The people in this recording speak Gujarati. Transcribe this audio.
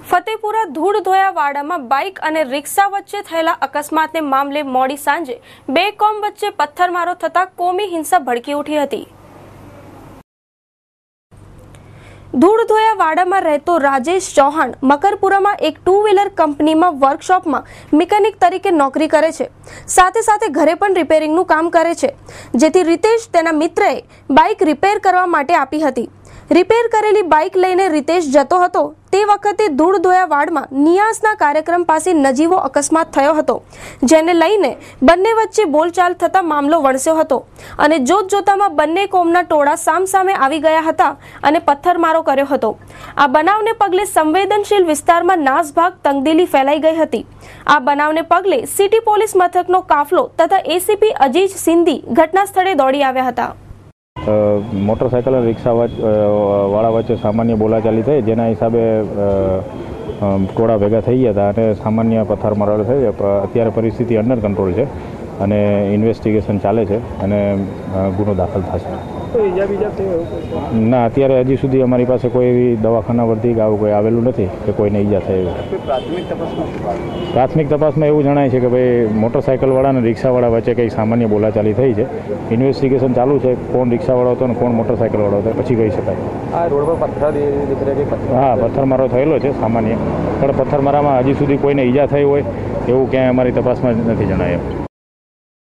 ફતેપુરા ધૂળધોયા વાડામાં બાઇક અને રિક્ષા વચ્ચે થયેલા અકસ્માતને મામલે મોડી સાંજે બે કોમ વચ્ચે પથ્થરમારો થતા કોમી હિંસા ભડકી ઉઠી હતી। ધૂળધોયા વાડામાં રહેતો રાજેશ ચૌહાણ મકરપુરામાં એક ટુ વ્હીલર કંપનીમાં વર્કશોપમાં મિકેનિક તરીકે નોકરી કરે છે। સાથે સાથે ઘરે પણ રિપેરિંગનું કામ કરે છે, જેથી રીતેશ તેના મિત્રએ બાઇક રિપેર કરવા માટે આપી હતી। રિપેર કરેલી બાઇક લઈને રીતેશ જતો હતો તે વખતે ધૂળધોયા વાડમાં નિયાસના કાર્યક્રમ પાસે નજીવો અકસ્માત થયો હતો, જેને લઈને બંને વચ્ચે બોલચાલ થતા મામલો વણસ્યો હતો અને જોતજોતામાં બંને કોમના ટોળા સામસામે આવી ગયા હતા અને પથ્થરમારો કર્યો હતો। આ બનાવને પગલે સંવેદનશીલ વિસ્તારમાં નાસભાગ તંગદિલી ફેલાઈ ગઈ હતી। આ બનાવને પગલે સિટી પોલીસ મથકનો કાફલો તથા એસીપી અજીજ સિંધી ઘટના સ્થળે દોડી આવ્યા હતા। મોટરસાયકલ અને રિક્ષા વાળા વચ્ચે સામાન્ય બોલાચાલી થઈ, જેના હિસાબે ટોળા ભેગા થઈ ગયા હતા અને સામાન્ય પથ્થરમારો થઈ। અત્યારે પરિસ્થિતિ અંડર કંટ્રોલ છે અને ઇન્વેસ્ટિગેશન ચાલે છે અને ગુનો દાખલ થશે। ના, અત્યારે હજી સુધી અમારી પાસે કોઈ એવી દવાખાના વર્તી કે આવું કોઈ આવેલું નથી કે કોઈને ઈજા થઈ। પ્રાથમિક તપાસમાં એવું જણાય છે કે ભાઈ મોટરસાયકલવાળા અને રિક્ષાવાળા વચ્ચે કંઈ સામાન્ય બોલાચાલી થઈ છે। ઇન્વેસ્ટિગેશન ચાલુ છે, કોણ રિક્ષાવાળો હતો અને કોણ મોટરસાયકલવાળો હતો પછી કહી શકાય। આ રોડ પર હા, પથ્થરમારો થયેલો છે સામાન્ય, પણ પથ્થરમારામાં હજી સુધી કોઈને ઈજા થઈ હોય એવું ક્યાંય અમારી તપાસમાં નથી જણાય।